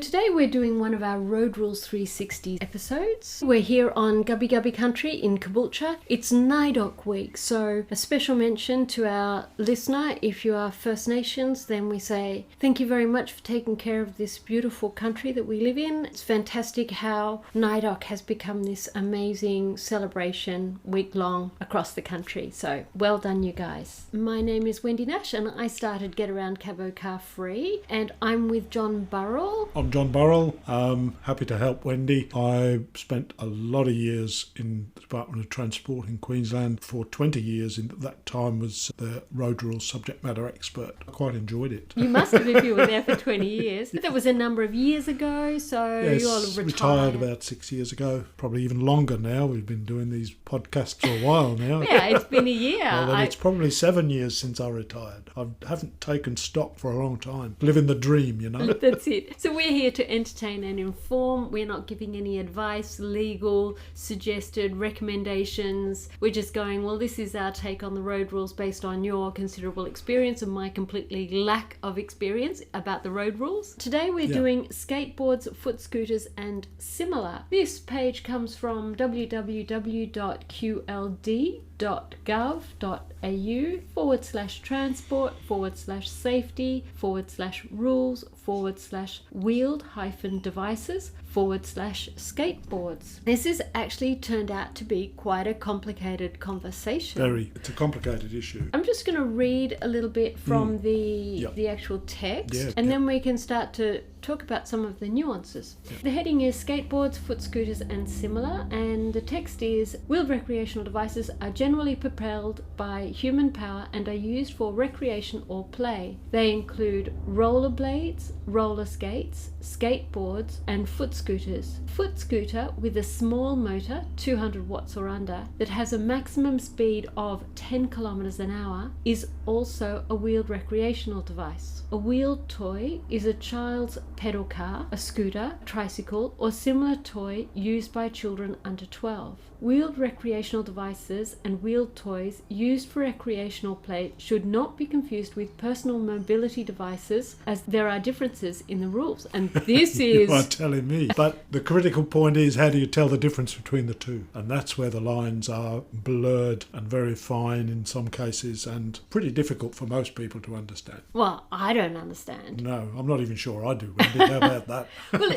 today we're doing one of our Road Rules 360 episodes. We're here on Gubbi Gubbi country in Caboolture. It's NAIDOC week, so a special mention to our listener. If you are First Nations, then we say thank you very much for taking care of this beautiful country that we live in. It's fantastic how NAIDOC has become this amazing celebration week-long across the country. So well done, you guys. My name is Wendy Nash and I started Get Around Cabo Car Free, and I'm with John Burrill. I'm John Burrill. Happy to help Wendy. I spent a lot of years in the Department of Transport in Queensland. For 20 years in that time was the Road Rules subject matter expert. I quite enjoyed it. You must have if you were there for 20 years. That was a number of years ago, so yes, you all retired about 6 years ago. Probably even longer now. We've been doing these podcasts for a while now. Yeah, it's been a year. Well, then it's probably 7 years since I retired. I haven't taken stock for a long time. Living the dream, you know. That's it. So we're here to entertain and inform. We're not giving any advice, legal, suggested recommendations. We're just going, well, this is our take on the road rules based on your considerable experience and my completely lack of experience about the road rules. Today we're doing skateboards, foot scooters and similar. This page comes from www.qld.gov.au/transport/wheeled-devices/skateboards. This has actually turned out to be quite a complicated conversation. Very. It's a complicated issue. I'm just going to read a little bit from the actual text, and then we can start to talk about some of the nuances. The heading is Skateboards, Foot Scooters and Similar, and the text is: wheeled recreational devices are generally propelled by human power and are used for recreation or play. They include rollerblades, roller skates, skateboards and foot scooters. Foot scooter with a small motor, 200 watts or under, that has a maximum speed of 10 kilometers an hour is also a wheeled recreational device. A wheeled toy is a child's pedal car, a scooter, tricycle, or similar toy used by children under 12. Wheeled recreational devices and wheeled toys used for recreational play should not be confused with personal mobility devices, as there are differences in the rules. And this is... You are telling me. But the critical point is, how do you tell the difference between the two? And that's where the lines are blurred and very fine in some cases, and pretty difficult for most people to understand. Well, I don't understand. No, I'm not even sure I do, Wendy. How about that? Well,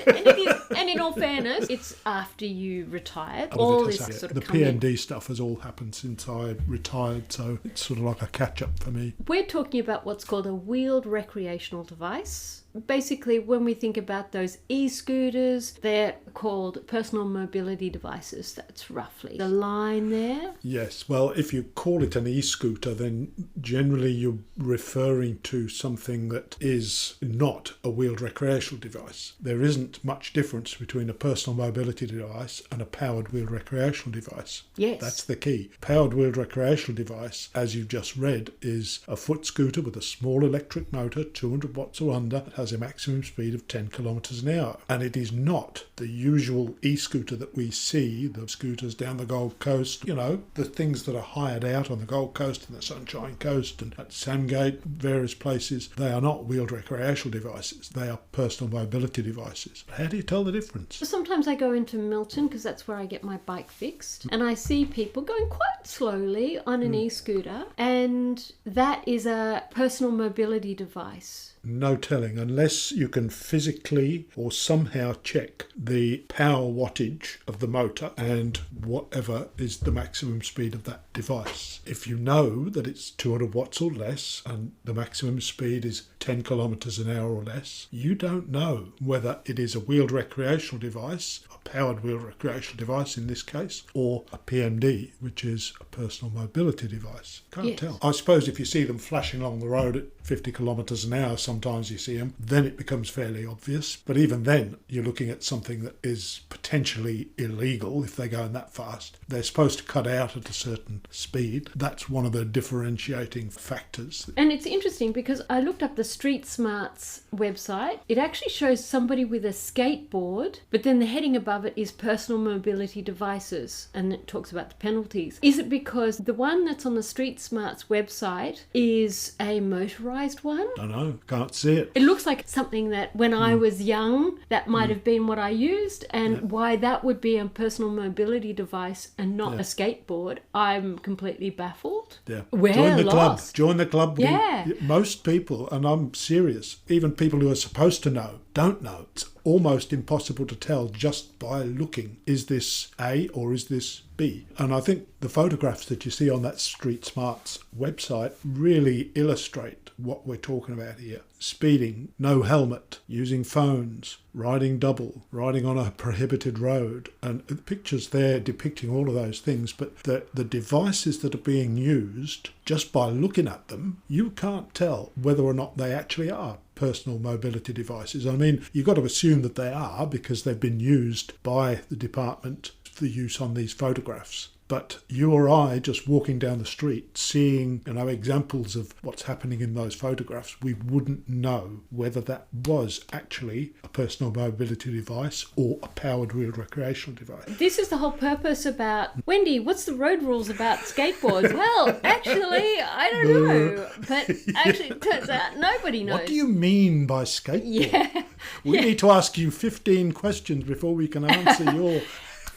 and in all fairness, it's after you retired. All this sort of the PND stuff has all happened since I retired, so it's sort of like a catch-up for me. We're talking about what's called a wheeled recreational device. Basically, when we think about those e-scooters, they're called personal mobility devices. That's roughly the line there. Yes, well, if you call it an e-scooter, then generally you're referring to something that is not a wheeled recreational device. There isn't much difference between a personal mobility device and a powered wheeled recreational device. Yes. That's the key. Powered wheeled recreational device, as you've just read, is a foot scooter with a small electric motor, 200 watts or under, has a maximum speed of 10 kilometres an hour. And it is not the usual e-scooter that we see, the scooters down the Gold Coast, you know, the things that are hired out on the Gold Coast and the Sunshine Coast and at Sandgate, various places. They are not wheeled recreational devices. They are personal mobility devices. How do you tell the difference? Sometimes I go into Milton, because that's where I get my bike fixed, and I see people going quite slowly on an e-scooter, and that is a personal mobility device. No telling, unless you can physically or somehow check the power wattage of the motor and whatever is the maximum speed of that device. If you know that it's 200 watts or less and the maximum speed is 10 kilometres an hour or less, you don't know whether it is a wheeled recreational device, a powered wheeled recreational device in this case, or a PMD, which is a personal mobility device. Can't tell. I suppose if you see them flashing along the road at 50 kilometres an hour, sometimes you see them, then it becomes fairly obvious. But even then, you're looking at something that is potentially illegal if they're going that fast. They're supposed to cut out at a certain speed. That's one of the differentiating factors. And it's interesting because I looked up the Street Smarts website. It actually shows somebody with a skateboard, but then the heading above it is personal mobility devices, and it talks about the penalties. Is it because the one that's on the Street Smarts website is a motorised one? I don't know. Can't can't see it. It looks like something that when I was young, that might have been what I used, and why that would be a personal mobility device and not a skateboard, I'm completely baffled. Yeah. We're Join the lost. club. Join the club. Yeah. Most people, and I'm serious, even people who are supposed to know, don't know. It's almost impossible to tell just by looking. Is this A or is this B? And I think the photographs that you see on that Street Smarts website really illustrate what we're talking about here. Speeding, no helmet, using phones, riding double, riding on a prohibited road. And the pictures there depicting all of those things, but the devices that are being used, just by looking at them, you can't tell whether or not they actually are personal mobility devices. I mean, you've got to assume that they are because they've been used by the department for use on these photographs. But you or I, just walking down the street, seeing examples of what's happening in those photographs, we wouldn't know whether that was actually a personal mobility device or a powered wheeled recreational device. This is the whole purpose about, Wendy, what's the road rules about skateboards? Well, actually, I don't know. But actually, it turns out nobody knows. What do you mean by skateboard? Yeah. We need to ask you 15 questions before we can answer your...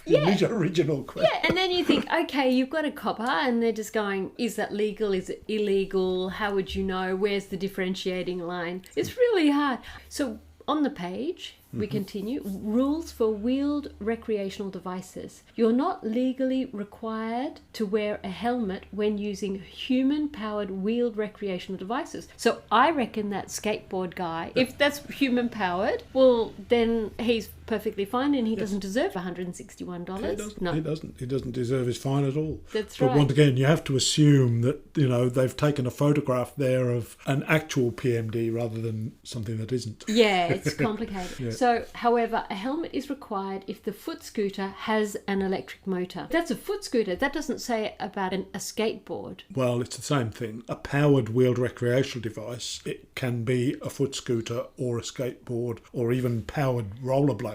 original question. Yeah, and then you think, okay, you've got a copper, and they're just going, is that legal? Is it illegal? How would you know? Where's the differentiating line? It's really hard. So on the page, we continue. Rules for wheeled recreational devices. You're not legally required to wear a helmet when using human-powered wheeled recreational devices. So I reckon that skateboard guy, if that's human-powered, well, then he's perfectly fine and he doesn't deserve $161. No. He doesn't deserve his fine at all. That's right. But once again, you have to assume that, they've taken a photograph there of an actual PMD rather than something that isn't. Yeah, it's complicated. Yeah. So, however, a helmet is required if the foot scooter has an electric motor. That's a foot scooter. That doesn't say about a skateboard. Well, it's the same thing. A powered wheeled recreational device, it can be a foot scooter or a skateboard or even powered rollerblades.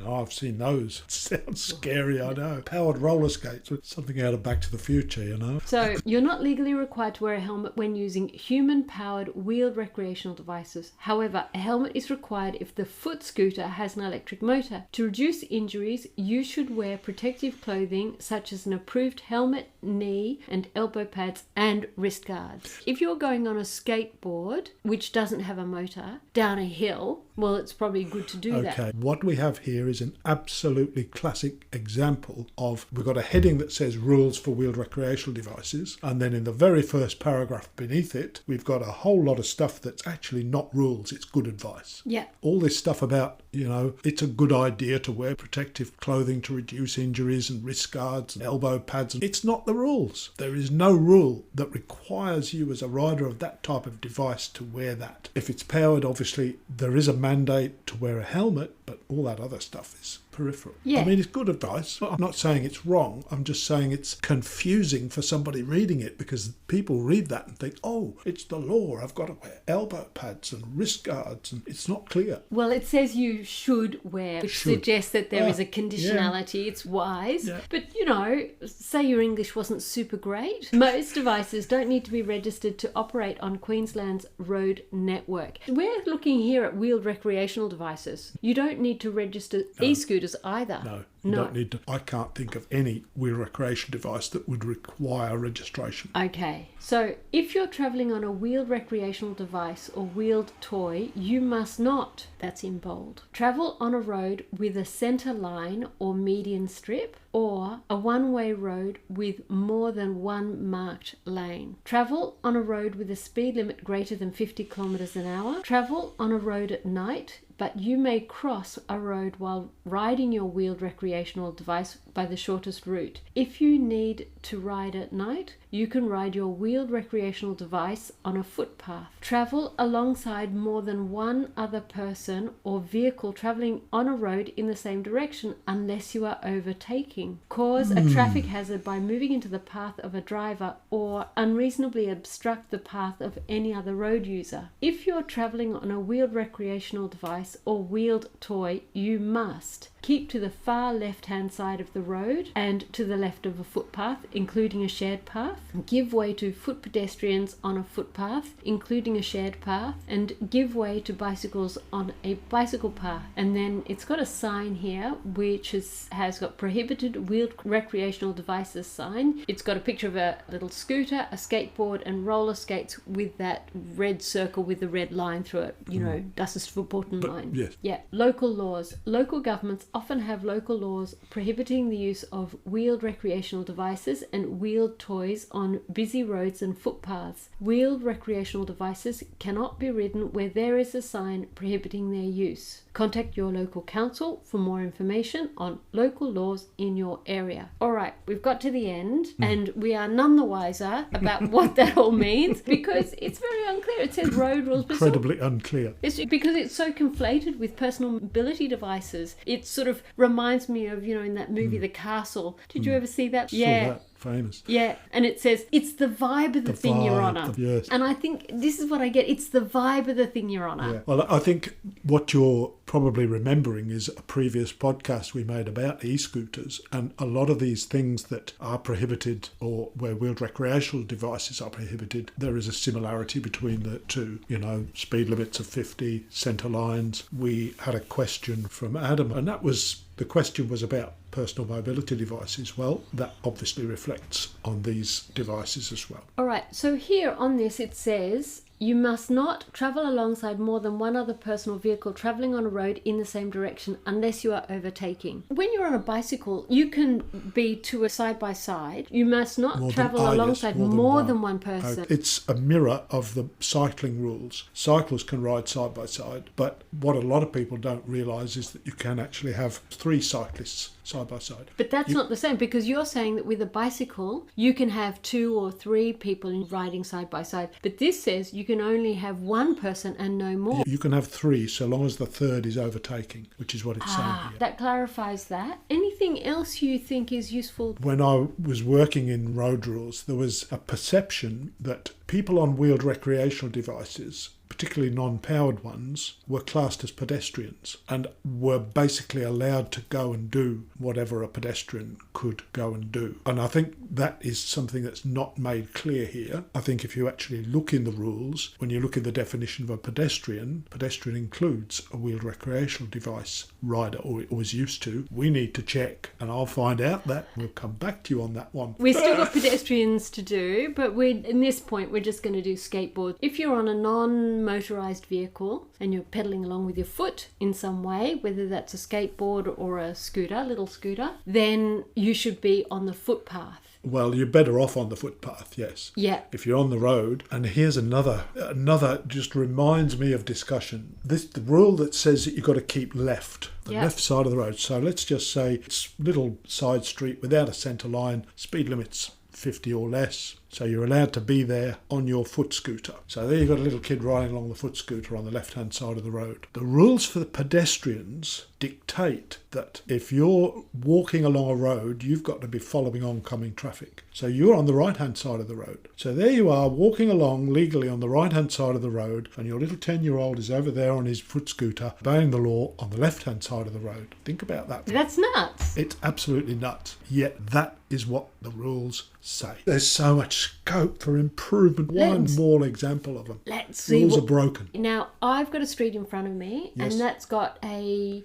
I've seen those. It sounds scary, I know. Powered roller skates, something out of Back to the Future, So, you're not legally required to wear a helmet when using human-powered wheeled recreational devices. However, a helmet is required if the foot scooter has an electric motor. To reduce injuries, you should wear protective clothing such as an approved helmet, knee and elbow pads and wrist guards. If you're going on a skateboard, which doesn't have a motor, down a hill, well, it's probably good to do that. Okay, what we have here is an absolutely classic example of, we've got a heading that says rules for wheeled recreational devices, and then in the very first paragraph beneath it, we've got a whole lot of stuff that's actually not rules, it's good advice. Yeah. All this stuff about, it's a good idea to wear protective clothing to reduce injuries and wrist guards and elbow pads. It's not the rules. There is no rule that requires you as a rider of that type of device to wear that. If it's powered, obviously, there is a mandate to wear a helmet, but all that other stuff is peripheral. Yeah. I mean, it's good advice. I'm not saying it's wrong. I'm just saying it's confusing for somebody reading it, because people read that and think, oh, it's the law. I've got to wear elbow pads and wrist guards, and it's not clear. Well, it says you should wear, which suggests that there is a conditionality. Yeah. It's wise. Yeah. But, say your English wasn't super great. Most devices don't need to be registered to operate on Queensland's road network. We're looking here at wheeled recreational devices. You don't need to register e-scooters either. No. You don't need to. I can't think of any wheel recreation device that would require registration. Okay, so if you're travelling on a wheeled recreational device or wheeled toy, you must not, that's in bold, travel on a road with a centre line or median strip, or a one-way road with more than one marked lane. Travel on a road with a speed limit greater than 50 kilometres an hour. Travel on a road at night, but you may cross a road while riding your wheeled recreational device by the shortest route. If you need to ride at night, you can ride your wheeled recreational device on a footpath. Travel alongside more than one other person or vehicle travelling on a road in the same direction unless you are overtaking. Cause a traffic hazard by moving into the path of a driver or unreasonably obstruct the path of any other road user. If you're travelling on a wheeled recreational device device or wheeled toy, you must keep to the far left-hand side of the road and to the left of a footpath, including a shared path. Give way to foot pedestrians on a footpath, including a shared path, and give way to bicycles on a bicycle path. And then it's got a sign here which has got prohibited wheeled recreational devices sign. It's got a picture of a little scooter, a skateboard, and roller skates with that red circle with the red line through it. You know, das ist verboten line. Yes. Yeah. Local laws. Local governments often have local laws prohibiting the use of wheeled recreational devices and wheeled toys on busy roads and footpaths. Wheeled recreational devices cannot be ridden where there is a sign prohibiting their use. Contact your local council for more information on local laws in your area. All right, we've got to the end and we are none the wiser about what that all means because it's very unclear. It says road rules. Incredibly unclear. It's because it's so conflated with personal mobility devices. It sort of reminds me of, you know, in that movie, The Castle. Did you ever see that? Saw that. Famous. Yeah, and it says, it's the vibe of the thing you're on. Yes. And I think this is what I get. It's the vibe of the thing you're on. Yeah. Well, I think what you're probably remembering is a previous podcast we made about e-scooters, and a lot of these things that are prohibited or where wheeled recreational devices are prohibited, there is a similarity between the two. You know, speed limits of 50, centre lines. We had a question from Adam, and the question was about personal mobility devices. Well, that obviously reflects on these devices as well. All right, so here on this it says, you must not travel alongside more than one other person or vehicle travelling on a road in the same direction unless you are overtaking. When you're on a bicycle, you can be to a side-by-side. You must not travel alongside more than one person. It's a mirror of the cycling rules. Cyclists can ride side-by-side, but what a lot of people don't realise is that you can actually have 3 cyclists side by side. But that's not the same, because you're saying that with a bicycle you can have 2 or 3 people riding side by side, but this says you can only have 1 person and no more. You can have 3 so long as the third is overtaking, which is what it's saying here. That clarifies that. Anything else you think is useful? When I was working in road rules, there was a perception that people on wheeled recreational devices, particularly non-powered ones, were classed as pedestrians and were basically allowed to go and do whatever a pedestrian could go and do. And I think that is something that's not made clear here. I think if you actually look in the rules, when you look at the definition of a pedestrian includes a wheeled recreational device rider, or it was used to. We need to check, and I'll find out that. We'll come back to you on that one. We've still got pedestrians to do, but in this point we're just going to do skateboards. If you're on a non-motorised vehicle and you're pedalling along with your foot in some way, whether that's a skateboard or a little scooter, then you should be on the footpath. Well, you're better off on the footpath, yes. Yeah. If you're on the road, and here's another just reminds me of discussion. The rule that says that you've got to keep left, the left side of the road. So let's just say it's little side street without a centre line, speed limits 50 or less. So you're allowed to be there on your foot scooter. So there you've got a little kid riding along the foot scooter on the left-hand side of the road. The rules for the pedestrians dictate that if you're walking along a road, you've got to be following oncoming traffic. So you're on the right-hand side of the road. So there you are walking along legally on the right-hand side of the road, and your little 10-year-old is over there on his foot scooter, obeying the law on the left-hand side of the road. Think about that. That's nuts. It's absolutely nuts. Yet that is what the rules say. There's so much scope for improvement. One more example of them. Let's see. Rules are broken. Now, I've got a street in front of me, and that's got a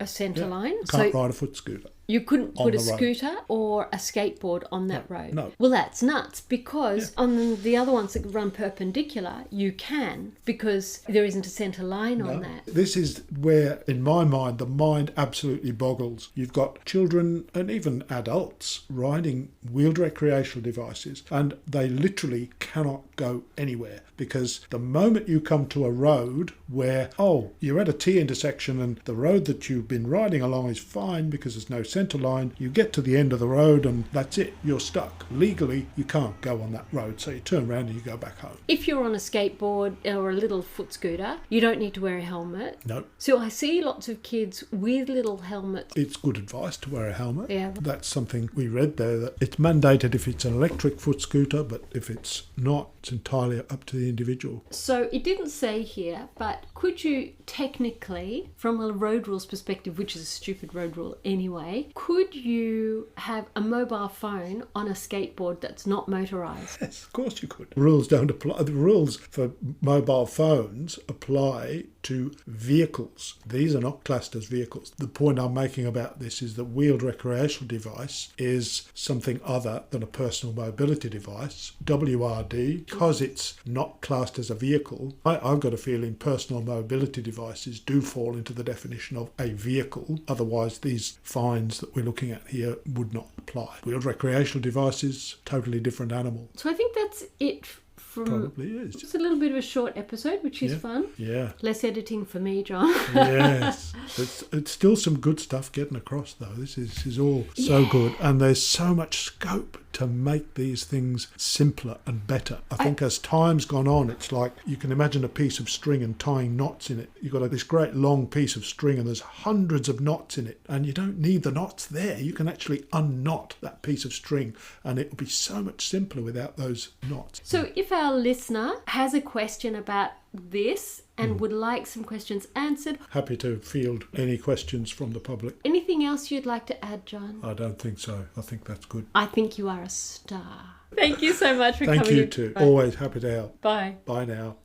centre line. Can't ride a foot scooter. You couldn't put a scooter or a skateboard on that road. No. Well, that's nuts, because on the other ones that run perpendicular, you can, because there isn't a centre line on that. This is where, in my mind, the mind absolutely boggles. You've got children and even adults riding wheeled recreational devices, and they literally cannot go anywhere, because the moment you come to a road where, you're at a T intersection and the road that you've been riding along is fine because there's no centre line, you get to the end of the road and that's it, you're stuck. Legally, you can't go on that road, so you turn around and you go back home. If you're on a skateboard or a little foot scooter, you don't need to wear a helmet. No. So I see lots of kids with little helmets. It's good advice to wear a helmet. Yeah. That's something we read there, that it's mandated if it's an electric foot scooter, but if it's not, it's entirely up to the individual. So it didn't say here, but could you technically, from a road rules perspective, which is a stupid road rule anyway, could you have a mobile phone on a skateboard that's not motorised? Yes, of course you could. The rules don't apply. The rules for mobile phones apply to vehicles. These are not classed as vehicles. The point I'm making about this is that wheeled recreational device is something other than a personal mobility device. WRD, because it's not classed as a vehicle, I've got a feeling personal mobility devices do fall into the definition of a vehicle. Otherwise, these fines that we're looking at here would not apply. Wheeled recreational devices, totally different animal. So I think that's it. Probably is. It's a little bit of a short episode, which is fun. Yeah. Less editing for me, John. Yes. It's still some good stuff getting across, though. This is all so good. And there's so much scope to make these things simpler and better. I think as time's gone on, it's like you can imagine a piece of string and tying knots in it. You've got this great long piece of string and there's hundreds of knots in it. And you don't need the knots there. You can actually unknot that piece of string and it will be so much simpler without those knots. So if our listener has a question about this and would like some questions answered, happy to field any questions from the public. Anything else you'd like to add, John? I don't think so. I think that's good. I think you are a star. Thank you so much for coming in. Thank you too. Always happy to help. Bye. Bye now.